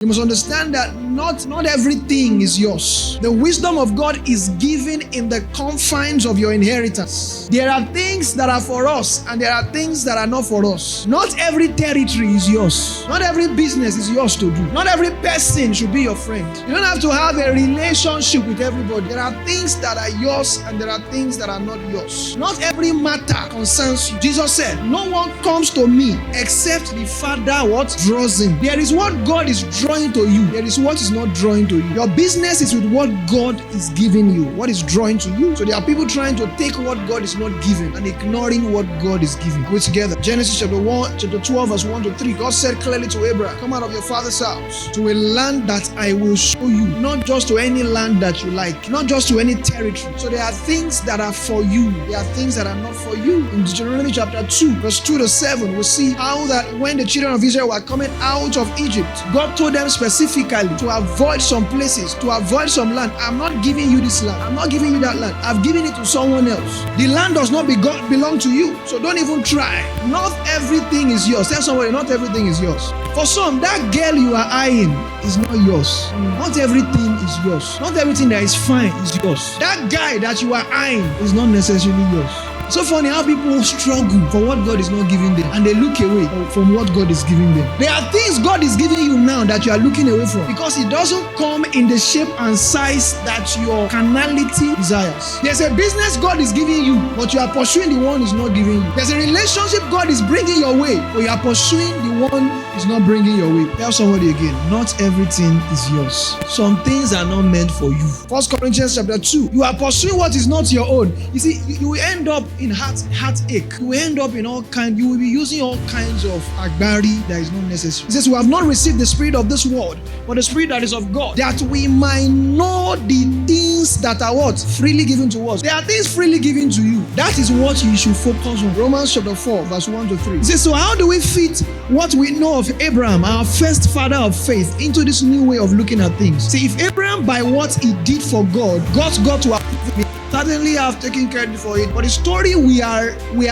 You must understand that not everything is yours. The wisdom of God is given in the confines of your inheritance. There are things that are for us and there are things that are not for us. Not every territory is yours. Not every business is yours to do. Not every person should be your friend. You don't have to have a relationship with everybody. There are things that are yours and there are things that are not yours. Not every matter concerns you. Jesus said, no one comes to me except the Father draws him. There is what God is drawing to you. There is what is not drawing to you. Your business is with what God is giving you. What is drawing to you. So there are people trying to take what God is not giving and ignoring what God is giving. We're together. Genesis chapter 12 verse 1 to 3. God said clearly to Abraham, come out of your father's house to a land that I will show you. Not just to any land that you like. Not just to any territory. So there are things that are for you. There are things that are not for you. In Deuteronomy chapter 2 verse 2 to 7, we see how that when the children of Israel were coming out of Egypt, God told them specifically to avoid some places, to avoid some land. I'm not giving you this land. I'm not giving you that land. I've given it to someone else. The land does not belong to you. So don't even try. Not everything is yours. Tell somebody, not everything is yours. For some, that girl you are eyeing is not yours. Not everything is yours. Not everything that is fine is yours. That guy that you are eyeing is not necessarily yours. So funny how people struggle for what God is not giving them and they look away from what God is giving them. There are things God is giving you now that you are looking away from because it doesn't come in the shape and size that your carnality desires. There's a business God is giving you, but you are pursuing the one He's not giving you. There's a relationship God is bringing your way, but you are pursuing the one He's not bringing your way. Tell somebody again, not everything is yours. Some things are not meant for you. 1 Corinthians chapter 2, you are pursuing what is not your own. You see, you will end up in heartache. You will end up in all kinds. You will be using all kinds of agbari that is not necessary. It says, we have not received the spirit of this world, but the spirit that is of God, that we might know the things that are what? Freely given to us. There are things freely given to you. That is what you should focus on. Romans chapter 4, verse 1 to 3. It says, so how do we fit what we know of Abraham, our first father of faith, into this new way of looking at things? See, if Abraham, by what he did for God, got to approve it, certainly I've taken credit for it. But the story we are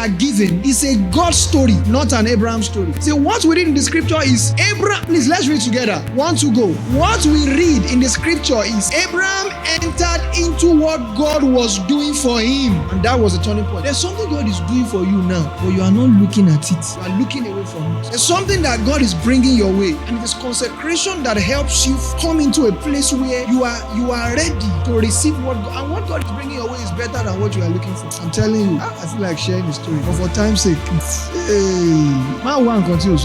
given is a God story, not an Abraham story. See, what we read in the scripture is Abraham. Please, let's read together. 1 to go. What we read in the scripture is Abraham entered into what God was doing for him. And that was a turning point. There's something God is doing for you now, but you are not looking at it. You are looking away from it. There's something that God is bringing your way. And it is consecration that helps you come into a place where you are ready to receive what God, and what God is bringing your way is better than what you are looking for. I'm telling you, I feel like sharing the story, but for time's sake, man one continue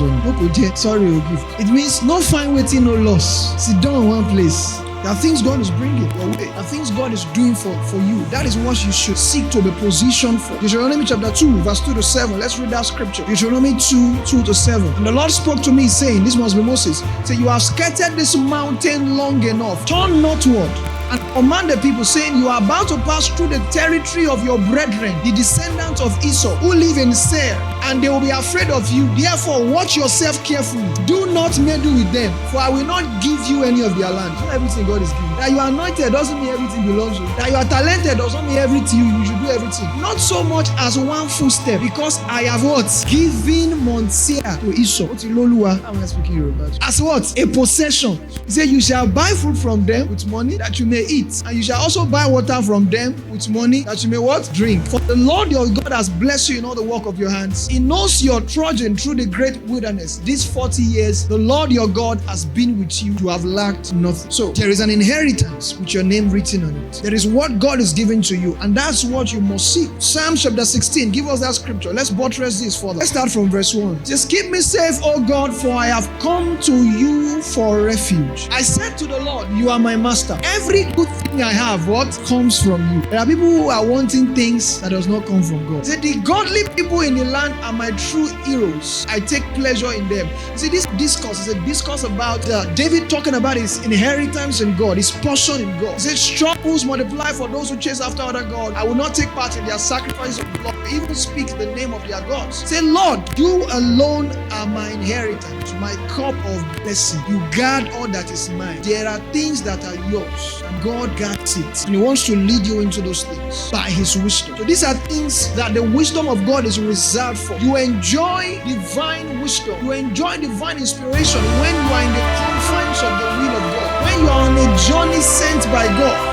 sorry, it means no fine waiting, no loss. Sit down in one place. There are things God is bringing your way. There are things God is doing for you. That is what you should seek to be positioned for. Deuteronomy chapter 2, verse 2 to 7. Let's read that scripture. Deuteronomy 2 to 7. And the Lord spoke to me, saying, this must be Moses. Say, you have skirted this mountain long enough. Turn northward and command the people, saying, you are about to pass through the territory of your brethren, the descendants of Esau, who live in Seir, and they will be afraid of you. Therefore, watch yourself carefully. Do not meddle with them, for I will not give you any of their land. Not everything God is giving. That you are anointed doesn't mean everything belongs to you. That you are talented doesn't mean everything you should do everything. Not so much as one footstep, because I have what? Given Mount Seir to Esau. How am I speaking Yoruba? As what? A possession. He said, you shall buy food from them with money that you may eat, and you shall also buy water from them with money that you may what? Drink. For the Lord your God has blessed you in all the work of your hands. He knows your trudging through the great wilderness. These 40 years, the Lord your God has been with you. You have lacked nothing. So there is an inheritance with your name written on it. There is what God is giving to you, and that's what you must seek. Psalm chapter 16, give us that scripture. Let's buttress this further. Let's start from verse 1. Just keep me safe, O God, for I have come to you for refuge. I said to the Lord, you are my master. Every good thing I have, what comes from you. There are people who are wanting things that does not come from God. Say, the godly people in the land are my true heroes. I take pleasure in them. See, this discourse is a discourse about David talking about his inheritance in God, his portion in God. He says, struggles multiply for those who chase after other gods. I will not take part in their sacrifice of blood, even speak the name of their gods. Say, Lord, you alone are my inheritance, my cup of blessing. You guard all that is mine. There are things that are yours, and God guides it. And He wants to lead you into those things by His wisdom. So these are things that the wisdom of God is reserved for. You enjoy divine wisdom. You enjoy divine inspiration when you are in the confines of the will of God. When you are on a journey sent by God.